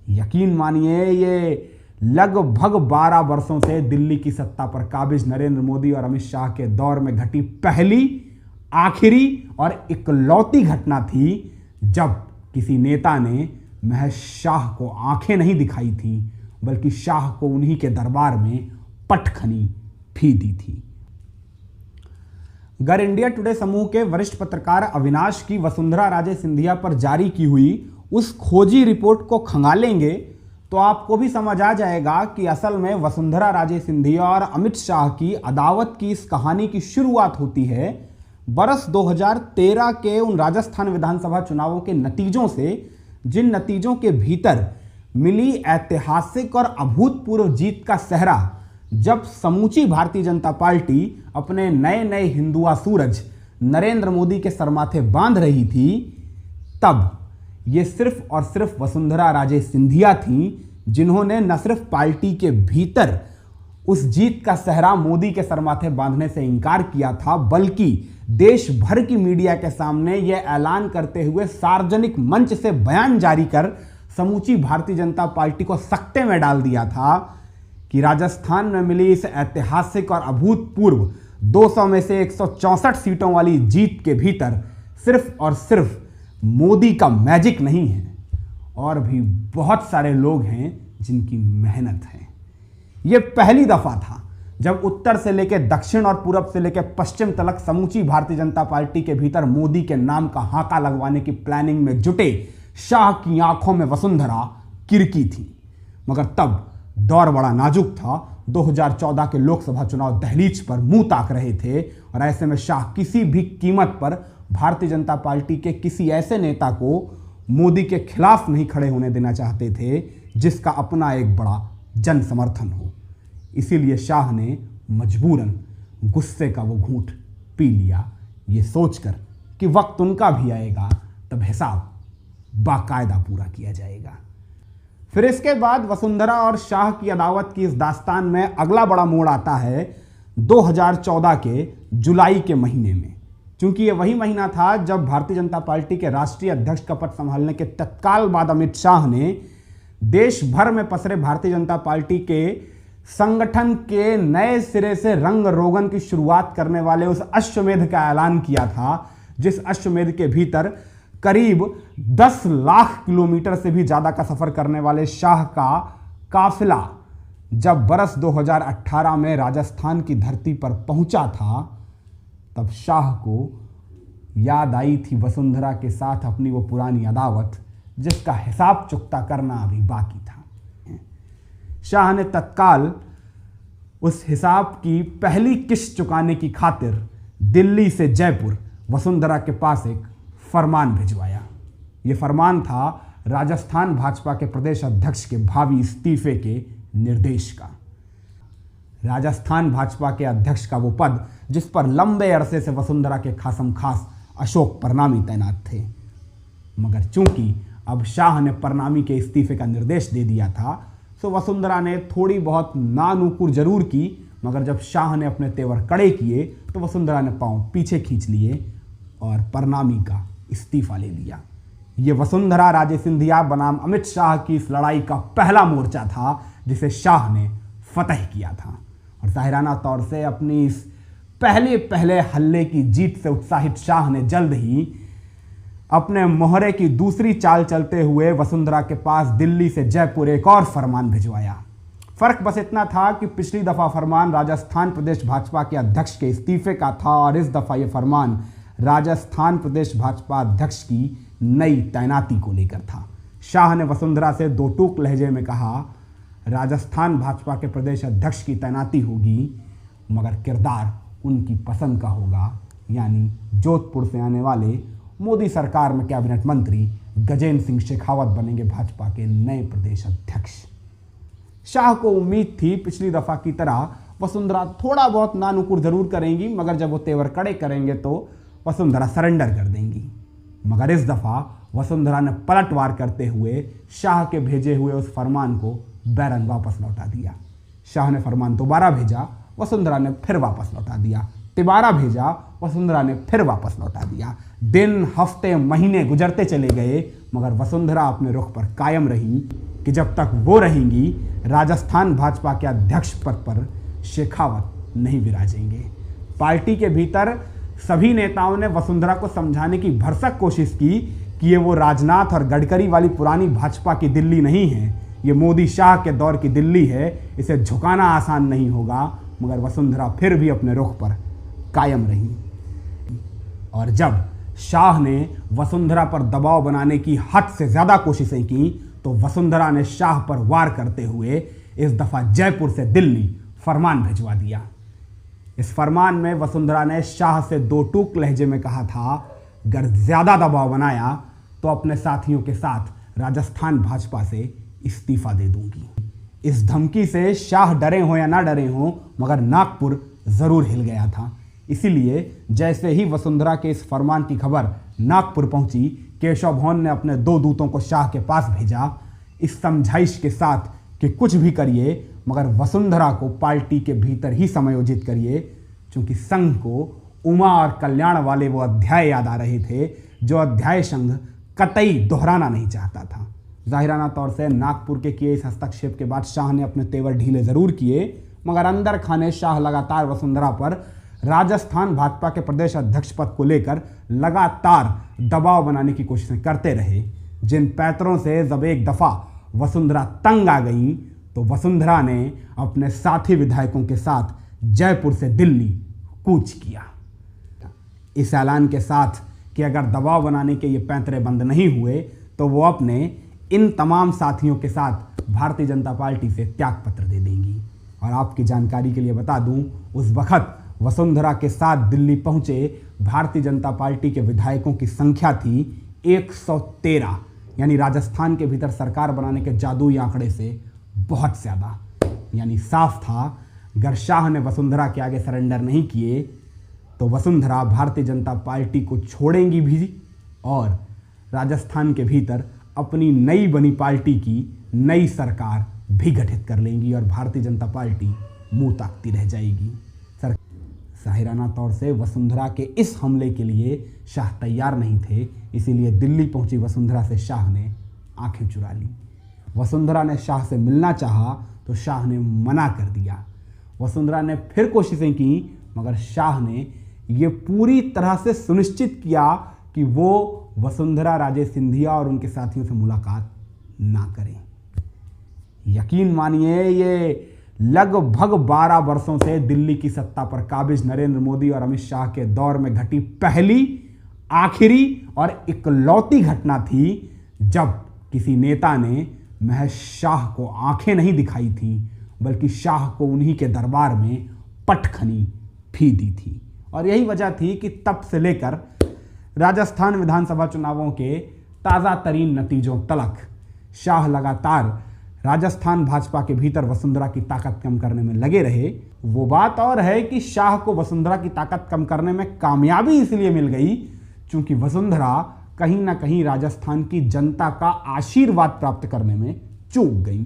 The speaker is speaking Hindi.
यकीन मानिए ये लगभग 12 वर्षों से दिल्ली की सत्ता पर काबिज नरेंद्र मोदी और अमित शाह के दौर में घटी पहली, आखिरी और इकलौती घटना थी जब किसी नेता ने महज शाह को आंखें नहीं दिखाई थी, बल्कि शाह को उन्हीं के दरबार में पटखनी भी दी थी। अगर इंडिया टुडे समूह के वरिष्ठ पत्रकार अविनाश की वसुंधरा राजे सिंधिया पर जारी की हुई उस खोजी रिपोर्ट को खंगालेंगे तो आपको भी समझ आ जाएगा कि असल में वसुंधरा राजे सिंधिया और अमित शाह की अदावत की इस कहानी की शुरुआत होती है बरस 2013 के उन राजस्थान विधानसभा चुनावों के नतीजों से, जिन नतीजों के भीतर मिली ऐतिहासिक और अभूतपूर्व जीत का सेहरा जब समूची भारतीय जनता पार्टी अपने नए नए हिंदुआ सूरज नरेंद्र मोदी के सरमाथे बांध रही थी। तब ये सिर्फ और सिर्फ वसुंधरा राजे सिंधिया थीं जिन्होंने न सिर्फ पार्टी के भीतर उस जीत का सेहरा मोदी के सरमाथे बांधने से इनकार किया था, बल्कि देश भर की मीडिया के सामने यह ऐलान करते हुए सार्वजनिक मंच से बयान जारी कर समूची भारतीय जनता पार्टी को सकते में डाल दिया था कि राजस्थान में मिली इस ऐतिहासिक और अभूतपूर्व 200 में से 164 सीटों वाली जीत के भीतर सिर्फ और सिर्फ मोदी का मैजिक नहीं है, और भी बहुत सारे लोग हैं जिनकी मेहनत है। यह पहली दफा था जब उत्तर से लेकर दक्षिण और पूरब से लेकर पश्चिम तक समूची भारतीय जनता पार्टी के भीतर मोदी के नाम का हाका लगवाने की प्लानिंग में जुटे शाह की आंखों में वसुंधरा किरकी थी। मगर तब दौर बड़ा नाजुक था। 2014 के लोकसभा चुनाव दहलीज पर मुंह ताक रहे थे और ऐसे में शाह किसी भी कीमत पर भारतीय जनता पार्टी के किसी ऐसे नेता को मोदी के खिलाफ नहीं खड़े होने देना चाहते थे जिसका अपना एक बड़ा जन समर्थन हो। इसीलिए शाह ने मजबूरन गुस्से का वो घूंट पी लिया, ये सोचकर कि वक्त उनका भी आएगा तब हिसाब बाकायदा पूरा किया जाएगा। फिर इसके बाद वसुंधरा और शाह की अदावत की इस दास्तान में अगला बड़ा मोड़ आता है 2014 के जुलाई के महीने में। चूंकि ये वही महीना था जब भारतीय जनता पार्टी के राष्ट्रीय अध्यक्ष का पद संभालने के तत्काल बाद अमित शाह ने देश भर में पसरे भारतीय जनता पार्टी के संगठन के नए सिरे से रंग रोगन की शुरुआत करने वाले उस अश्वमेध का ऐलान किया था, जिस अश्वमेध के भीतर करीब 10 लाख किलोमीटर से भी ज्यादा का सफर करने वाले शाह का काफिला जब बरस 2018 में राजस्थान की धरती पर पहुंचा था, तब शाह को याद आई थी वसुंधरा के साथ अपनी वो पुरानी अदावत जिसका हिसाब चुकता करना अभी बाकी था। शाह ने तत्काल उस हिसाब की पहली किस्त चुकाने की खातिर दिल्ली से जयपुर वसुंधरा के पास एक फरमान भिजवाया। यह फरमान था राजस्थान भाजपा के प्रदेश अध्यक्ष के भावी इस्तीफे के निर्देश का। राजस्थान भाजपा के अध्यक्ष का वो पद जिस पर लंबे अरसे से वसुंधरा के खासम खास अशोक परनामी तैनात थे, मगर चूंकि अब शाह ने परनामी के इस्तीफे का निर्देश दे दिया था, तो वसुंधरा ने थोड़ी बहुत नानुकुर जरूर की, मगर जब शाह ने अपने तेवर कड़े किए तो वसुंधरा ने पांव पीछे खींच लिए और परनामी का इस्तीफा ले लिया। ये वसुंधरा राजे सिंधिया बनाम अमित शाह की इस लड़ाई का पहला मोर्चा था जिसे शाह ने फतह किया था, और जाहिराना तौर से अपनी इस पहले हल्ले की जीत से उत्साहित शाह ने जल्द ही अपने मोहरे की दूसरी चाल चलते हुए वसुंधरा के पास दिल्ली से जयपुर एक और फरमान भिजवाया। फर्क बस इतना था कि पिछली दफा फरमान राजस्थान प्रदेश भाजपा के अध्यक्ष के इस्तीफे का था और इस दफा यह फरमान राजस्थान प्रदेश भाजपा अध्यक्ष की नई तैनाती को लेकर था। शाह ने वसुंधरा से दो टूक लहजे में कहा, राजस्थान भाजपा के प्रदेश अध्यक्ष की तैनाती होगी, मगर किरदार उनकी पसंद का होगा, यानी जोधपुर से आने वाले मोदी सरकार में कैबिनेट मंत्री गजेंद्र सिंह शेखावत बनेंगे भाजपा के नए प्रदेश अध्यक्ष। शाह को उम्मीद थी पिछली दफा की तरह वसुंधरा थोड़ा बहुत नानुकुर जरूर करेंगी, मगर जब वो तेवर कड़े करेंगे तो वसुंधरा सरेंडर कर देंगी। मगर इस दफा वसुंधरा ने पलटवार करते हुए शाह के भेजे हुए उस फरमान को बैरन वापस लौटा दिया। शाह ने फरमान दोबारा भेजा, वसुंधरा ने फिर वापस लौटा दिया। तिबारा भेजा, वसुंधरा ने फिर वापस लौटा दिया। दिन हफ्ते महीने गुजरते चले गए, मगर वसुंधरा अपने रुख पर कायम रही कि जब तक वो रहेंगी राजस्थान भाजपा के अध्यक्ष पद पर शेखावत नहीं विराजेंगे। पार्टी के भीतर सभी नेताओं ने वसुंधरा को समझाने की भरसक कोशिश की कि ये वो राजनाथ और गडकरी वाली पुरानी भाजपा की दिल्ली नहीं है, ये मोदी शाह के दौर की दिल्ली है, इसे झुकाना आसान नहीं होगा। मगर वसुंधरा फिर भी अपने रुख पर कायम रही। और जब शाह ने वसुंधरा पर दबाव बनाने की हद से ज़्यादा कोशिशें की तो वसुंधरा ने शाह पर वार करते हुए इस दफ़ा जयपुर से दिल्ली फरमान भिजवा दिया। इस फरमान में वसुंधरा ने शाह से दो टूक लहजे में कहा था, अगर ज़्यादा दबाव बनाया तो अपने साथियों के साथ राजस्थान भाजपा से इस्तीफा दे दूंगी। इस धमकी से शाह डरे हो या ना डरे हो, मगर नागपुर ज़रूर हिल गया था। इसीलिए जैसे ही वसुंधरा के इस फरमान की खबर नागपुर पहुंची, केशव भवन ने अपने दो दूतों को शाह के पास भेजा, इस समझाइश के साथ कि कुछ भी करिए मगर वसुंधरा को पार्टी के भीतर ही समायोजित करिए, क्योंकि संघ को उमा और कल्याण वाले वो अध्याय याद आ रहे थे जो अध्याय संघ कतई दोहराना नहीं चाहता था। जाहिराना तौर से नागपुर के किए इस हस्तक्षेप के बाद शाह ने अपने तेवर ढीले ज़रूर किए, मगर अंदर खाने शाह लगातार वसुंधरा पर राजस्थान भाजपा के प्रदेश अध्यक्ष पद को लेकर लगातार दबाव बनाने की कोशिशें करते रहे, जिन पैतरों से जब एक दफ़ा वसुंधरा तंग आ गई तो वसुंधरा ने अपने साथी विधायकों के साथ जयपुर से दिल्ली कूच किया, इस ऐलान के साथ कि अगर दबाव बनाने के ये पैंतरे बंद नहीं हुए तो वो अपने इन तमाम साथियों के साथ भारतीय जनता पार्टी से त्यागपत्र दे देंगी। और आपकी जानकारी के लिए बता दूं, उस वक्त वसुंधरा के साथ दिल्ली पहुंचे भारतीय जनता पार्टी के विधायकों की संख्या थी 113, यानी राजस्थान के भीतर सरकार बनाने के जादुई आंकड़े से बहुत ज़्यादा। यानी साफ था, अगर शाह ने वसुंधरा के आगे सरेंडर नहीं किए तो वसुंधरा भारतीय जनता पार्टी को छोड़ेंगी भी और राजस्थान के भीतर अपनी नई बनी पार्टी की नई सरकार भी गठित कर लेंगी और भारतीय जनता पार्टी मुंह ताकती रह जाएगी। जाहिराना तौर से वसुंधरा के इस हमले के लिए शाह तैयार नहीं थे, इसीलिए दिल्ली पहुंची वसुंधरा से शाह ने आंखें चुरा ली। वसुंधरा ने शाह से मिलना चाहा तो शाह ने मना कर दिया। वसुंधरा ने फिर कोशिशें की मगर शाह ने ये पूरी तरह से सुनिश्चित किया कि वो वसुंधरा राजे सिंधिया और उनके साथियों से मुलाकात ना करें। यकीन मानिए, ये लगभग 12 वर्षों से दिल्ली की सत्ता पर काबिज नरेंद्र मोदी और अमित शाह के दौर में घटी पहली, आखिरी और इकलौती घटना थी जब किसी नेता ने महज शाह को आंखें नहीं दिखाई थी बल्कि शाह को उन्हीं के दरबार में पटखनी भी दी थी। और यही वजह थी कि तब से लेकर राजस्थान विधानसभा चुनावों के ताज़ा तरीन नतीजों तलक शाह लगातार राजस्थान भाजपा के भीतर वसुंधरा की ताकत कम करने में लगे रहे। वो बात और है कि शाह को वसुंधरा की ताकत कम करने में कामयाबी इसलिए मिल गई क्योंकि वसुंधरा कहीं ना कहीं राजस्थान की जनता का आशीर्वाद प्राप्त करने में चूक गई।